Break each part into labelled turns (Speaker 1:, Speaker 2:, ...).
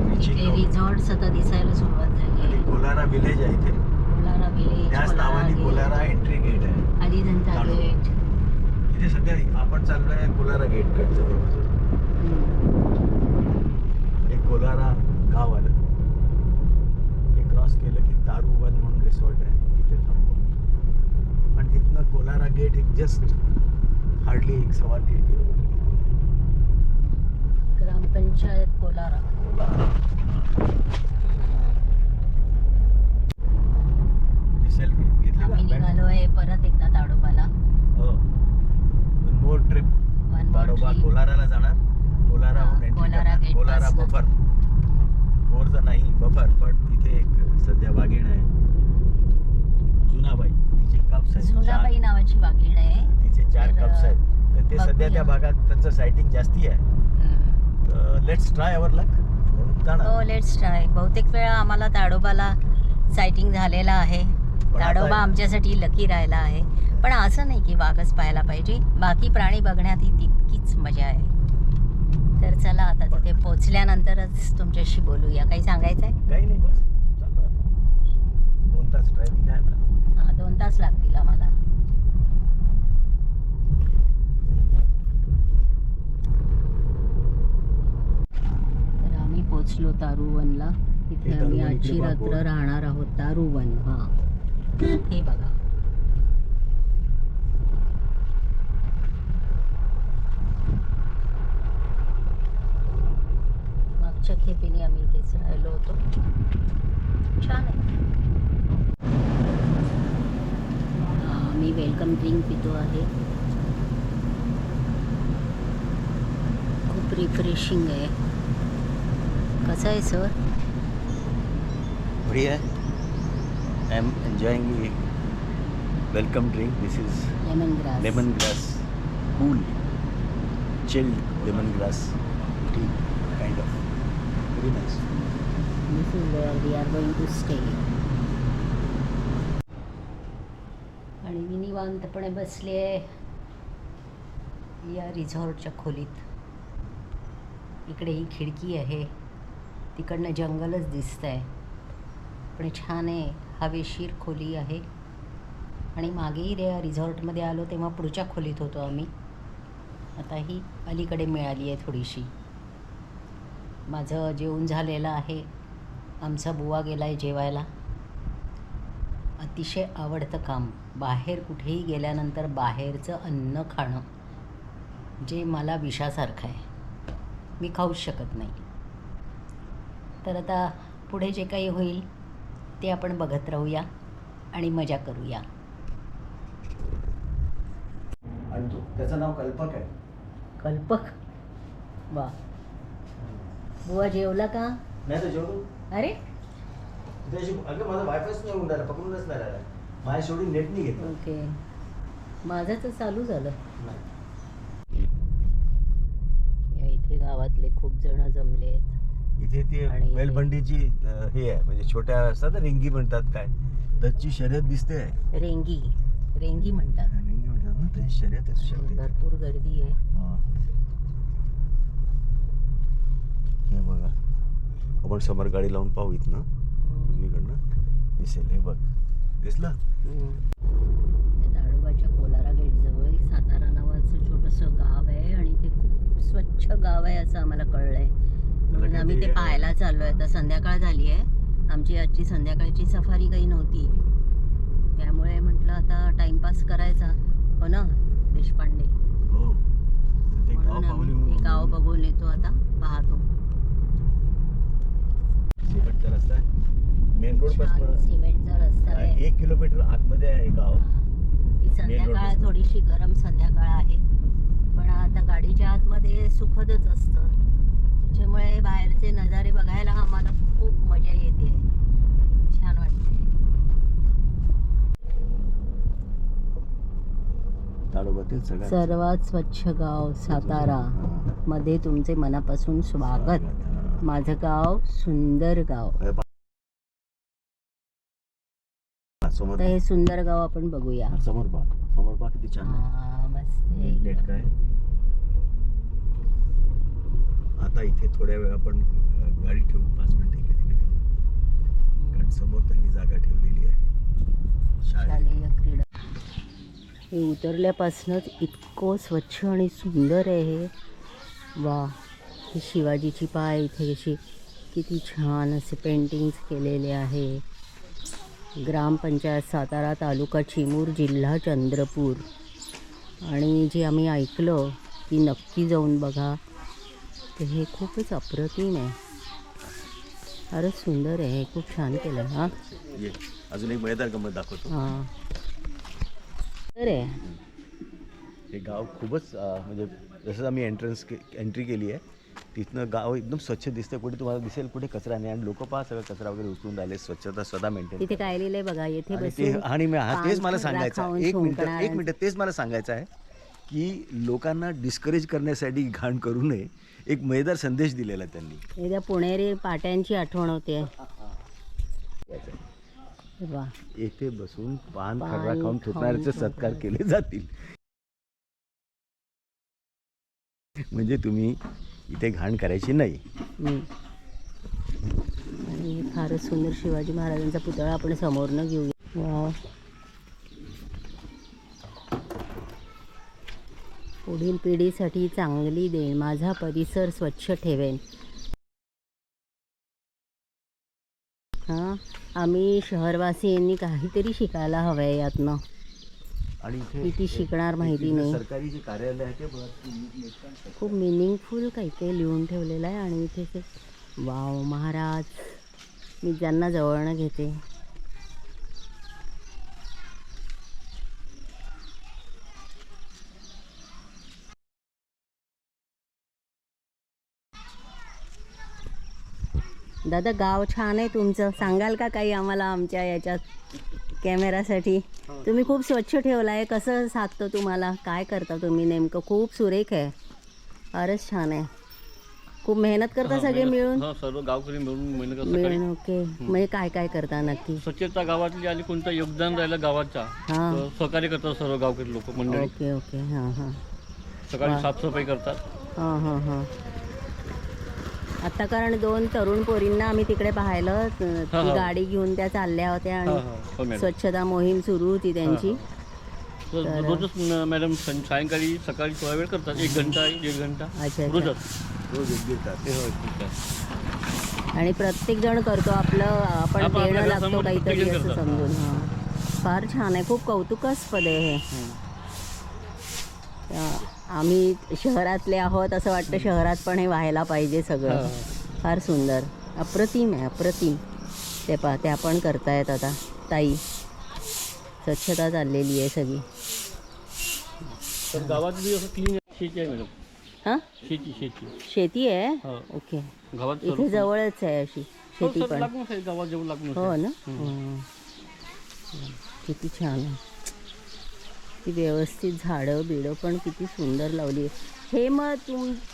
Speaker 1: Reaching
Speaker 2: resorts आता दिसायला सुरुवात झाली आहे.
Speaker 1: कोलारा विलेज आहे इथे.
Speaker 2: कोलारा विलेज,
Speaker 1: त्याच नावाने कोलारा एंट्री गेट आहे.
Speaker 2: अलिजंता गेट.
Speaker 1: इथे सध्या आपण चाललोय कोलारा गेट कडचं. एक कोलारा गाव आलं. हे क्रॉस केलं की तारूवन म्हणून रिसॉर्ट आहे, तिथे थांबू. आणि तिथनं कोलारा गेट एक जस्ट हार्डली 1.25 किलोमीटर.
Speaker 2: ग्रामपंचायत कोलारा.
Speaker 1: दिसेल घेतली
Speaker 2: आम्ही निघालो आहे परत एकदा ताडोबाला.
Speaker 1: हो, मोर ट्रिप. ताडोबा कोलाराला जाणार. कोलारा बफर. मोरचा नाही बफर, पण तिथे एक सध्या वाघीण आहे, जुनाबाई. तिचे कप्स आहेत.
Speaker 2: जुनाबाई नावाची वाघीण आहे.
Speaker 1: तिचे 4 कप्स आहेत. तर ते सध्या त्या भागात त्यांचं सायटिंग जास्ती आहे. तर लेट्स ट्राय अवर लक.
Speaker 2: हो, लेट्स ट्राय. बहुतेक वेळा आम्हाला ताडोबाला सायटिंग झालेला आहे. ताडोबा आमच्यासाठी लकी राहिला आहे. पण असं नाही की वाघच पाहायला पाहिजे, बाकी प्राणी बघण्यात ही तितकीच मजा आहे. तर चला आता तिथे पोहोचल्यानंतरच तुमच्याशी बोलूया. काही सांगायचं आहे?
Speaker 1: काही नाही, बस चालू आहे. 2 तास ड्रायव्हिंग आहे आता.
Speaker 2: हां, 2 तास लागतील आम्हाला. तर आम्ही पोचलो तारुवनला. इथे आम्ही आजची रात्र राहणार आहोत. तारुवन. हां, हे बघा. मागच्या खेपेने आम्ही इथेच राहिलो होतो. छान आहे. आम्ही वेलकम ड्रिंक पितो आहे. खूप रिफ्रेशिंग आहे. कसं आहे सर?
Speaker 1: बढ़िया है. I am enjoying welcome drink. This is lemon grass cool chilled lemon grass tea kind of very nice.
Speaker 2: This is where we are going to stay. आणि मी निवांतपणे बसले या रिसॉर्टच्या खोलीत. इकडे ही खिडकी आहे, तिकडनं जंगलच दिसतंय, पण छान आहे. हवेशीर खोली आहे. आणि मागेही त्या रिसॉर्टमध्ये आलो तेव्हा पुढच्या खोलीत होतो आम्ही. आता ही अलीकडे मिळाली आहे थोडीशी. माझं जेवण झालेलं आहे. आमचा बुवा गेला आहे जेवायला. अतिशय आवडतं काम बाहेर कुठेही गेल्यानंतर बाहेरचं अन्न खाणं, जे मला विषासारखं आहे. मी खाऊच शकत नाही. तर आता पुढे जे काही होईल ते आपण बघत राहूया आणि मजा करूया.
Speaker 1: आणि त्याचं नाव कल्पक आहे.
Speaker 2: कल्पक? वा. बुवा जेवला का?
Speaker 1: नाही तर जेवढू.
Speaker 2: अरे
Speaker 1: अगं माझा वायफायच नाही होऊन राहिला, पकडूनच नाही राहिला. माझ्या शेवटी नेट नाही घेतलं.
Speaker 2: ओके, माझं तर चालू झालं. या इथे गावातले खूप जण जमले आहेत.
Speaker 1: इथे ती वेलबंडीची हे आहे, म्हणजे छोट्या असतात ना, रेंगी म्हणतात काय, त्याची शर्यत दिसते.
Speaker 2: रेंगी म्हणतात.
Speaker 1: रेंगी म्हणतात ना, त्याची शर्यत असू शकते.
Speaker 2: भरपूर गर्दी आहे.
Speaker 1: हे बघा, आपण समोर गाडी लावून पाहू. इथनं उजवीकडनं दिसेल. हे बघ, दिसलं?
Speaker 2: ताडोबाच्या कोलारा गेट जवळ सातारा नावाचं छोटंसं गाव आहे आणि ते खूप स्वच्छ गाव आहे असं आम्हाला कळलंय. म्हणून आम्ही ते पाहायला चाललो आहे. तर संध्याकाळ झाली आहे. आमची आजची संध्याकाळची सफारी काही नव्हती, त्यामुळे म्हटलं आता टाइमपास करायचा. हो ना देशपांडे?
Speaker 1: हो.
Speaker 2: म्हणून ते गाव बघून येतो. आता पाहतो.
Speaker 1: सिमेंटचा रस्ता आहे. मेन रोड पासून
Speaker 2: सिमेंटचा रस्ता आहे.
Speaker 1: 1 किलोमीटर आतमध्ये आहे गाव.
Speaker 2: ही संध्याकाळ थोडीशी गरम संध्याकाळ आहे, पण आता गाडीच्या आतमध्ये सुखदच असतं. त्याच्यामुळे बाहेरचे नजारे बघायला आम्हाला खूप मजा येते. छान वाटते.
Speaker 1: ताडोबातील
Speaker 2: सर्वात स्वच्छ गाव सातारा मध्ये तुमचे मनापासून स्वागत. माझं गाव सुंदर गाव. तर हे सुंदर गाव आपण बघूया.
Speaker 1: समोर पहा किती छान आहे.
Speaker 2: मस्त
Speaker 1: काय. आता इथे थोड्या वेळ आपण गाडी ठेवून 5 मिनिटं इकडे तिकडे ठेवून, कारण समोर त्यांनी जागा ठेवलेली आहे
Speaker 2: शालेय क्रीडा. हे उतरल्यापासूनच इतकं स्वच्छ आणि सुंदर आहे हे. वा, ही शिवाजीची पाय इथे अशी किती छान असे पेंटिंग्स केलेले आहे. ग्रामपंचायत सातारा, तालुका चिमूर, जिल्हा चंद्रपूर. आणि जे आम्ही ऐकलं की नक्की जाऊन बघा, तर हे खूपच अप्रतिम आहे. फारच सुंदर आहे, खूप छान केलं आहे. हां,
Speaker 1: ये अजून एक मजेदार गंमत दाखवतो.
Speaker 2: हां, तर आहे.
Speaker 1: हे गाव खूपच म्हणजे जसं आम्ही एंट्री केली आहे तिथनं गाव एकदम स्वच्छ दिसतं. कुठे तुम्हाला दिसेल कुठे कचरा नाही, आणि लोक पहा सगळं कचरा वगैरे उचलून राहिले, स्वच्छता स्वतः मेंटेन.
Speaker 2: तिथे काय लिहिलंय बघा, येथे
Speaker 1: आणि
Speaker 2: बसून
Speaker 1: आणि तेच मला सांगायचं
Speaker 2: खाऊन
Speaker 1: एक
Speaker 2: झुंकणार.
Speaker 1: मिनिट तेच मला सांगायचं आहे की लोकांना डिस्करेज करण्यासाठी घाण करू नये, एक मजेदार संदेश दिलेला आहे त्यांनी.
Speaker 2: एकदा पुणेरी पाट्यांची आठवण होते. वा,
Speaker 1: येथे बसून पान खर्रा खाऊन थुकणाऱ्याचे सत्कार केले जातील. म्हणजे तुम्ही इथे घाण करायची नाही.
Speaker 2: आणि फारच सुंदर शिवाजी महाराजांचा पुतळा आपण समोरनं घेऊया. वा, पुढील पिढीसाठी चांगली देण, माझा परिसर स्वच्छ ठेवेन. हां, आम्ही शहरवासियांनी काहीतरी शिकायला हवं आहे यातनं.
Speaker 1: आणि इथे
Speaker 2: किती शिकणार माहिती नाही.
Speaker 1: सरकारी जे कार्यालय आहे ते बघा,
Speaker 2: खूप मिनिंगफुल काही काही लिहून ठेवलेलं आहे. आणि इथे ते वाव महाराज, मी ज्यांना जवळनं घेते. दादा, गाव छान आहे तुमचं, सांगाल का काही आम्हाला आमच्या याच्यात कॅमेरासाठी? तुम्ही खूप स्वच्छ ठेवला आहे, कसं साधतं तुम्हाला, काय करता तुम्ही नेमकं? खूप सुरेख आहे, फारच छान आहे. खूप मेहनत करता सगळे मिळून?
Speaker 3: सर्व गावकरी मिळून
Speaker 2: मिळून. ओके, म्हणजे काय काय करता नक्की?
Speaker 3: स्वच्छता गावातली आणि कोणतं योगदान राहिलं गावाच्या,
Speaker 2: हां,
Speaker 3: सहकार्य करतात सर्व गावकरी लोक मंडळी.
Speaker 2: Okay okay. हां हां,
Speaker 3: सकाळी साफसफाई करतात.
Speaker 2: हां हां हां. आता कारण 2 तरुण पोरींना आम्ही तिकडे पाहिलं, ती गाडी घेऊन त्या चालल्या होत्या आणि स्वच्छता मोहीम सुरू होती त्यांची.
Speaker 3: रोजच मॅडम सायंकाळी सकाळी थोडा वेळ करतात, 1 घंटा 1.5 घंटा.
Speaker 2: अच्छा,
Speaker 3: रोजच
Speaker 1: रोज 1-1.5 तास.
Speaker 2: आणि प्रत्येक जण करतो आपलं, आपण देणं लागतो काहीतरी असं समजून. हां, फार छान आहे, खूप कौतुकास्पद आहे हे. आम्ही शहरातले आहोत, असं वाटतं शहरात पण हे व्हायला पाहिजे सगळं. फार सुंदर, अप्रतिम आहे, अप्रतिम. ते पहा, त्या पण करतायत आता ताई, स्वच्छता चाललेली आहे सगळी.
Speaker 3: तर गावातली असं क्लीन शेती आहे मॅडम.
Speaker 2: हां, शेती आहे. ओके,
Speaker 3: गावात
Speaker 2: इथे जवळच आहे अशी शेती पण.
Speaker 3: गावात जेवण लागून.
Speaker 2: हो ना. किती छान आहे, ती व्यवस्थित झाडं बिडं पण किती सुंदर लावली आहे. हे मग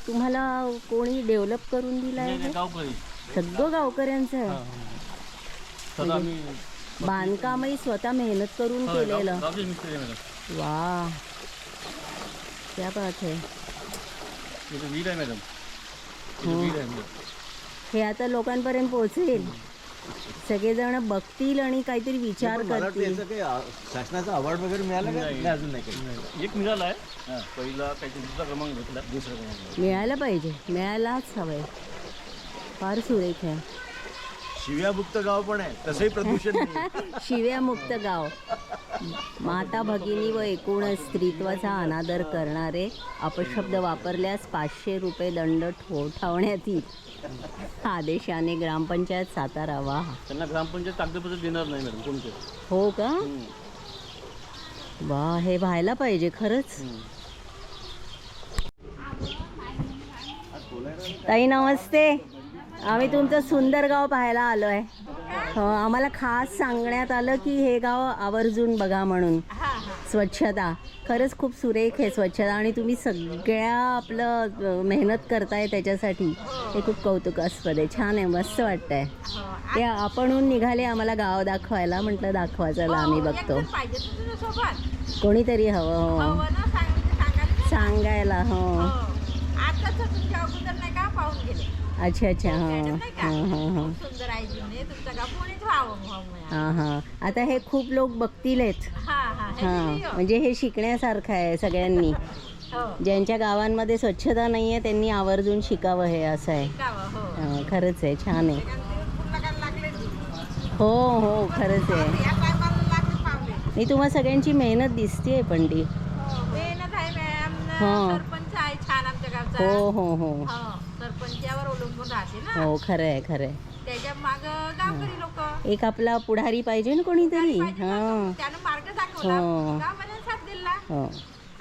Speaker 2: तुम्हाला कोणी डेव्हलप करून दिलं आहे?
Speaker 3: गावकरी
Speaker 2: सगळं गावकऱ्यांचं आहे. बांधकामही स्वतः मेहनत करून केलेलं. वा, क्या बात आहे. हे आता लोकांपर्यंत पोहोचेल, सगळेजण बघतील आणि काहीतरी विचार करतील.
Speaker 1: शासनाचा अवॉर्ड वगैरे मिळाला का? नाही, अजून नाही काही.
Speaker 3: एक मिळाला आहे, पहिला काहीतरी दुसरा क्रमांक घेतला. दुसरा क्रमांक
Speaker 2: मिळायला पाहिजे, मिळायलाच हवंय. फार सुरेख आहे.
Speaker 1: शिव्यामुक्त गाव पण आहे, तसंही प्रदूषण नाही.
Speaker 2: शिव्यामुक्त गाव. माता भगिनी व एकूण स्त्रीत्वाचा अनादर करणारे अपशब्द वापरल्यास 500 रुपये दंड ठोठावण्यात येईल. आदेशाने ग्रामपंचायत सातारा. वा,
Speaker 3: त्यांना ग्रामपंचायत कागदपत्र देणार नाही मॅडम कोणते.
Speaker 2: हो का? वा, हे व्हायला पाहिजे खरंच. ताई नमस्ते, आम्ही तुमचं सुंदर गाव पाहायला आलो आहे. आम्हाला खास सांगण्यात आलं की हे गाव आवर्जून बघा म्हणून. स्वच्छता खरंच खूप सुरेख आहे स्वच्छता, आणि तुम्ही सगळ्या आपलं मेहनत करताय त्याच्यासाठी, हे खूप कौतुकास्पद आहे. छान आहे, मस्त वाटतंय. ते आपणहून निघाले आम्हाला गाव दाखवायला, म्हटलं दाखवा चला, आम्ही बघतो. कोणीतरी हवं. हो, सांगायला. हो, अच्छा अच्छा हां
Speaker 4: नाही का?
Speaker 2: हां हां हां
Speaker 4: खूप सुंदर आहे जुने तुमचं गाव कोणीच व्हावं
Speaker 2: हां हां आता हे खूप लोक बघतीलच
Speaker 4: हा हा हे
Speaker 2: हां
Speaker 4: video.
Speaker 2: म्हणजे हे शिकण्यासारखं आहे सगळ्यांनी
Speaker 4: हो
Speaker 2: ज्यांच्या गावांमध्ये स्वच्छता नाही आहे त्यांनी आवर्जून शिकावं हे असं आहे
Speaker 4: गावं, हो
Speaker 2: खरंच आहे छान आहे
Speaker 4: पूर्ण काय लागले
Speaker 2: हो हो खरंच आहे
Speaker 4: या टायमाला लागले पावले
Speaker 2: नाही तुम्हा सगळ्यांची मेहनत दिसते पण ती
Speaker 4: मेहनत आहे मॅम
Speaker 2: हो.
Speaker 4: सरपंच आहे छान आमच्या गावचा
Speaker 2: हो हो हो
Speaker 4: हो सरपंचावर अवलंबून राहते ना
Speaker 2: हो खरं आहे खरं आहे
Speaker 4: त्याच्या माग गावकरी लोक
Speaker 2: एक आपला पुढारी पाहिजे ना कोणीतरी हां
Speaker 4: त्यानं मार्ग दाखवला
Speaker 2: हो.
Speaker 4: गावाला साथ दिला
Speaker 2: हो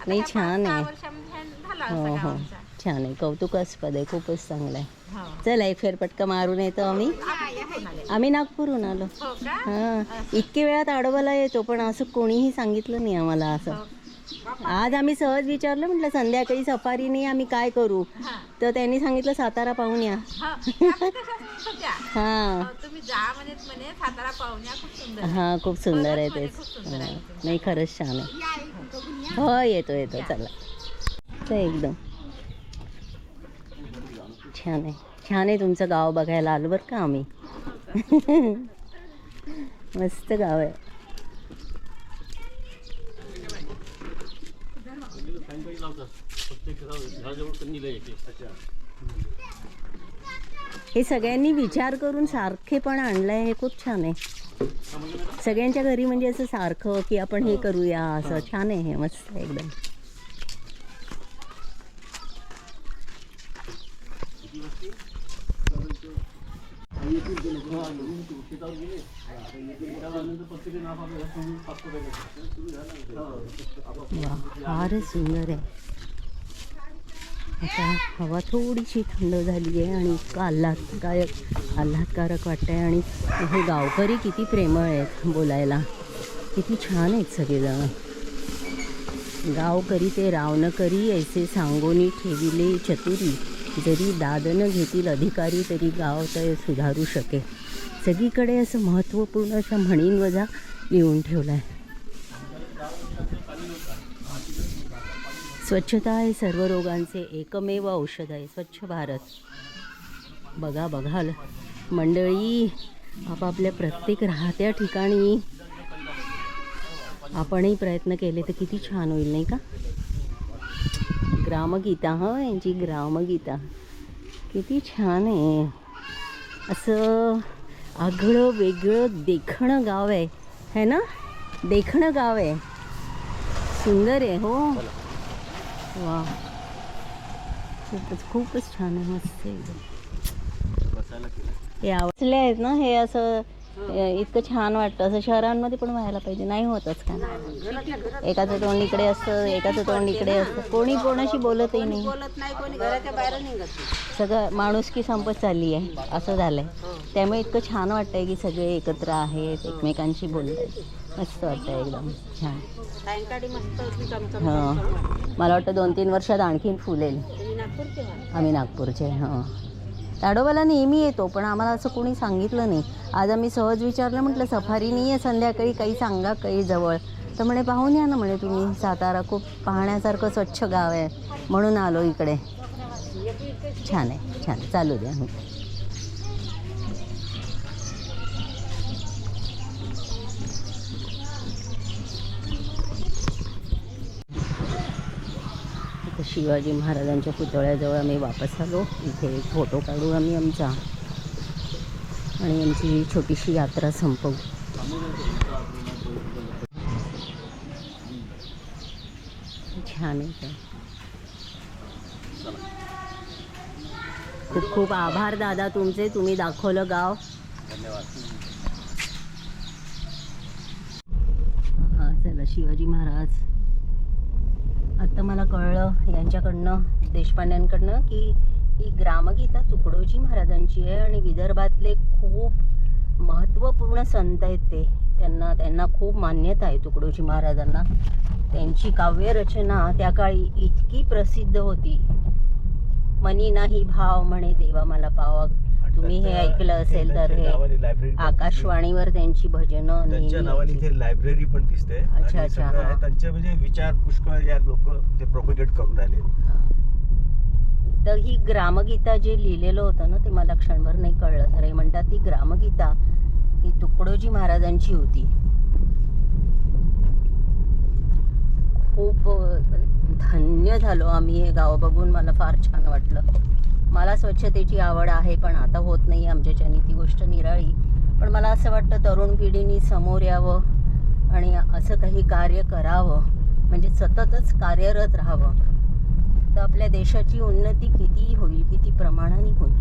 Speaker 2: नाही छान आहे
Speaker 4: वर्षामध्ये झाला
Speaker 2: हो
Speaker 4: असं
Speaker 2: हो
Speaker 4: गावांचा
Speaker 2: छान आहे कौतुकास्पद आहे खूपच चांगलं आहे
Speaker 4: हो
Speaker 2: चला एक फेरपटका मारून येतो आम्ही
Speaker 4: आपण आले.
Speaker 2: आम्ही नागपूरहून आलो
Speaker 4: हो का
Speaker 2: हां इतके वेळात आडोबाला येतो पण असं कोणीही सांगितलं नाही आम्हाला असं आज आम्ही सहज विचारलं म्हटलं संध्याकाळी सफारीने आम्ही काय करू
Speaker 4: हा.
Speaker 2: तर त्यांनी सांगितलं सातारा पाहून या
Speaker 4: हा. आपण तशाच होत्या.
Speaker 2: हां
Speaker 4: हो, तुम्ही जा म्हणे सातारा पाहुण्या खूप सुंदर आहे.
Speaker 2: हां खूप सुंदर आहे
Speaker 4: खरंच म्हणजे
Speaker 2: तेच
Speaker 4: खूप सुंदर आहे.
Speaker 2: हां. नाही खरंच छान आहे हो येतो येतो चला तर एकदम छान आहे छान आहे तुमचं गाव बघायला आलो बरं का आम्ही मस्त गाव आहे
Speaker 3: सायंकाळी लावतात प्रत्येक घराजवळ कंदील आहे इथे.
Speaker 2: हे सगळ्यांनी विचार करून सारखेपण आणलंय हे खूप छान आहे सगळ्यांच्या घरी म्हणजे असं सारखं की आपण हे करूया असं छान आहे हे मस्त आहे एकदम वा फारच सुंदर आहे आता हवा थोडीशी थंड झाली आहे आणि इतकं आल्हादकारक वाटतं आहे आणि हे गावकरी किती प्रेमळ आहेत बोलायला किती छान आहेत सगळेजण गाव करी ते राव न करी ऐसे सांगोनी ठेविले चतुरी जरी दाद न घेतील अधिकारी तरी गाव तर सुधारू शके सगळीकडे असं महत्त्वपूर्ण अशा म्हणींवजा लिहून ठेवलं आहे स्वच्छता आहे सर्व रोगांचे एकमेव औषध आहे स्वच्छ भारत बघा बघा मंडळी आपापल्या प्रत्येक राहत्या ठिकाणी आपणही प्रयत्न केले तर किती छान होईल नाही का ग्रामगीता हं यांची ग्रामगीता किती छान आहे असं आगळं वेगळं देखणं गाव आहे ना देखणं गाव आहे सुंदर आहे हो वा खूपच छान आहे मस्त एकदम हे आवडले आहेत ना हे असं इतकं छान वाटतं असं शहरांमध्ये पण व्हायला पाहिजे नाही होतच का एकाचं तोंड इकडे असतं एकाचं तोंड इकडे असतं कोणी कोणाशी बोलतही नाही
Speaker 4: कोणी घराच्या बाहेर निघत
Speaker 2: सगळं माणुसकी संपत चालली आहे असं झालंय त्यामुळे इतकं छान वाटतंय की सगळे एकत्र आहेत एकमेकांशी बोलतात मस्त वाटतं एकदम छान
Speaker 4: सायंकाळी मस्त
Speaker 2: हां मला वाटतं 2-3 वर्षात आणखीन फुलेल आम्ही नागपूरचे हां ताडोबाला नेहमी येतो पण आम्हाला असं कोणी सांगितलं नाही आज आम्ही सहज विचारलं म्हटलं सफारी नाही आहे संध्याकाळी काही सांगा काही जवळ तर म्हणे पाहून या ना म्हणे तुम्ही सातारा खूप पाहण्यासारखं स्वच्छ गाव आहे म्हणून आलो इकडे छान आहे छान चालू द्या शिवाजी महाराजांच्या पुतळ्याजवळ आम्ही वापस आलो इथे एक फोटो काढू आम्ही आमचा आणि आमची छोटीशी यात्रा संपवू छान आहे खूप खूप आभार दादा तुमचे तुम्ही दाखवलं गाव
Speaker 1: धन्यवाद
Speaker 2: हां चला शिवाजी महाराज आत्ता मला कळलं यांच्याकडनं देशपांड्यांकडनं की ही ग्रामगीता तुकडोजी महाराजांची आहे आणि विदर्भातले खूप महत्त्वपूर्ण संत आहेत ते त्यांना खूप मान्यता आहे तुकडोजी महाराजांना त्यांची काव्यरचना त्या काळी इतकी प्रसिद्ध होती मनी नाही भाव म्हणे देवा मला पावा तुम्ही हे ऐकलं असेल तर हे आकाशवाणीवर त्यांची भजनं
Speaker 1: त्यांच्या नावाने इथे लायब्ररी पण दिसते
Speaker 2: अच्छा अच्छा
Speaker 1: त्यांचे म्हणजे विचार पुष्कळ या लोक ते प्रोपेगेट करून राहिले
Speaker 2: तर ही ग्रामगीता जे लिहिलेलं होतं ना ते मला क्षणभर नाही कळलं. तर हे म्हणतात ती ग्रामगीता ही तुकडोजी महाराजांची होती. खूप धन्य झालो आम्ही हे गाव बघून. मला फार छान वाटलं. मला स्वच्छतेची आवड आहे पण आता होत नाही आमच्याच्यानी, ती गोष्ट निराळी. पण मला असं वाटतं तरुण पिढीने समोर यावं आणि असं काही कार्य करावं, म्हणजे सततच कार्यरत राहावं. तर आपल्या देशाची उन्नती किती होईल, किती प्रमाणाने होईल.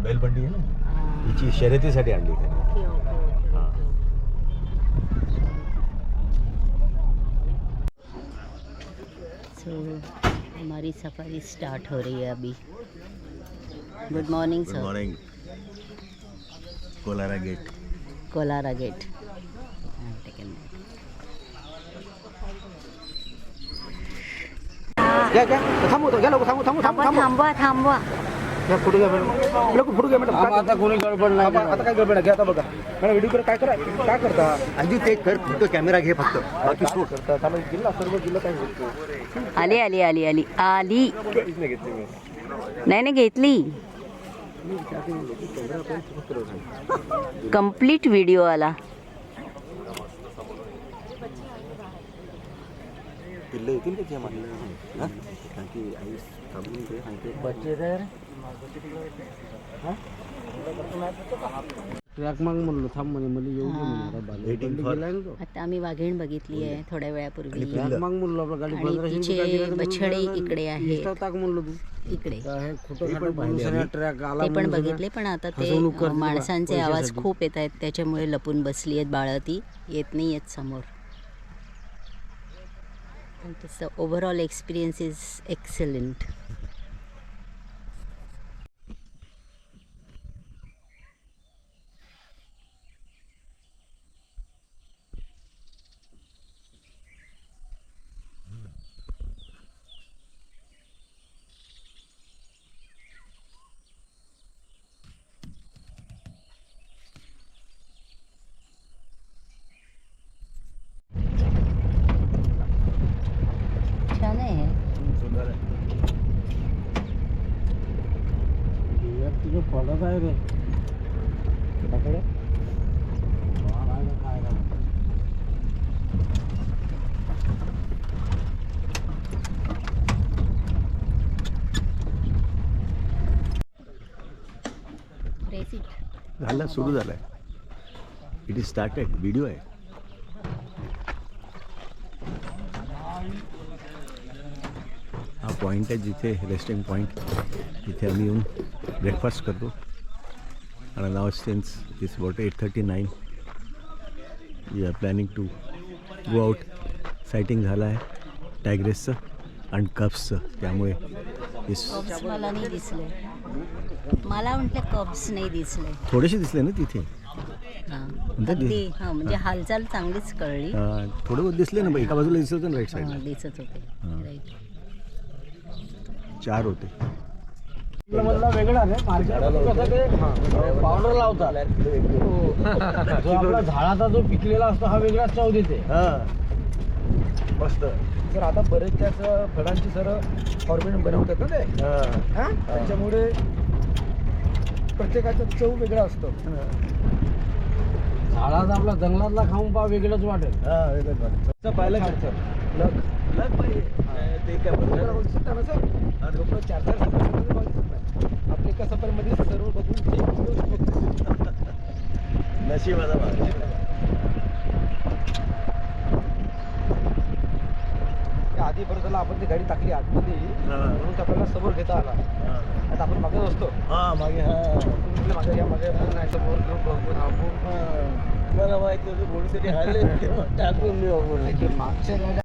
Speaker 1: बैलबंडी आहे ना, हिची शर्यतीसाठी आणली त्यांनी.
Speaker 2: सो हमारी सफारी स्टार्ट हो रही है अभी. Good morning
Speaker 1: good
Speaker 2: sir.
Speaker 1: Morning. Kolara gate.
Speaker 2: Kolara gate. थांबवा थांबवा.
Speaker 5: आता कोणी गडबड नाही. आता काय गडबड आहे? आता बघा व्हिडिओ काय करता?
Speaker 1: आधी ते कर, फक्त कॅमेरा घे फक्त, बाकी सोड.
Speaker 5: जिल्हा सर्व जिल्हा काय होतो?
Speaker 2: आली आली आली आली आली. नाही नाही घेतली. कंप्लीट व्हिडिओ आला.
Speaker 1: पिल्लं येतील का मारलं? कारण की आई थांबून ते सांगते
Speaker 5: बच्चे तर ट्रॅक माग म्हणलो थांब म्हणे मला येऊ दे म्हणे.
Speaker 1: Waiting for-
Speaker 2: आता आम्ही वाघीण बघितली आहे थोड्या वेळापूर्वी.
Speaker 5: ट्रॅक माग म्हणलो आपला गाडी
Speaker 2: आणि
Speaker 5: 1500
Speaker 2: तिचे बछडे इकडे आहे.
Speaker 5: इंस्टा टाक म्हणलो तू.
Speaker 2: इकडे
Speaker 5: हे खोटं खाटं बनवून ट्रॅक आला
Speaker 2: ते पण
Speaker 5: म्हणून
Speaker 2: बघितले. पण आता
Speaker 5: हसवणूक
Speaker 2: ते
Speaker 5: करते
Speaker 2: माणसांचे आवाज
Speaker 5: पैशासाठी.
Speaker 2: खूप येत आहेत त्याच्यामुळे लपून बसली आहेत बाळं. ती येत नाही आहेत समोर. तसं ओव्हरऑल एक्सपिरियन्स इज एक्सलंट. छान आहे.
Speaker 1: सुंदर आहे.
Speaker 5: तुझं पडत आहे रे. तुझ्याकडे
Speaker 1: झाला, सुरू झालाय. It is started. व्हिडिओ आहे. हा पॉईंट आहे जिथे रेस्टिंग पॉईंट, तिथे आम्ही येऊन ब्रेकफास्ट करतो. आणि now since it's about 8:39 we are planning to go out. Sighting झालं आहे टायग्रेसचं आणि कप्सचं, त्यामुळे
Speaker 2: कब्स मला नाही दिसले. मला म्हटलं कब्स नाही दिसले.
Speaker 1: थोडेसे दिसले ना तिथे.
Speaker 2: हां अगदी. हां म्हणजे हालचाल चांगलीच कळली.
Speaker 1: थोडं बहुत दिसले ना, एका बाजूला दिसत होतं ना, राईट
Speaker 2: हां
Speaker 1: साईडला
Speaker 2: दिसत होते. राईट.
Speaker 1: 4 होते.
Speaker 5: मधला वेगळा रे. मार्केट कसं ते पावडर लावतात. जो आपला झाडाचा जो पिकलेला असतो हा वेगळाच चव देते.
Speaker 1: मस्त.
Speaker 5: सर आता बरेच त्याच फळांची सर फॉर्मेट बनवतात ना ते. त्याच्यामुळे प्रत्येकाचा चव वेगळा असतो. झाडाचा आपला जंगलातला खाऊन पहा वेगळंच वाटेल.
Speaker 1: पाहिलं का? लग पाहिजे. ते काय
Speaker 5: ना सर लोक 4-4 आपले कसं मध्ये सर्व बघून
Speaker 1: नशिबाचा भाग.
Speaker 5: आधी परत आपण ती गाडी टाकली आतमध्ये म्हणून आपल्याला समोर घेता आला. आता आपण मागे असतो.
Speaker 1: मागे
Speaker 5: मागे या मागे नाही समोर घेऊन
Speaker 1: मला माहिती होतं कोणीतरी आले टाकून
Speaker 5: मागच्या गाड्या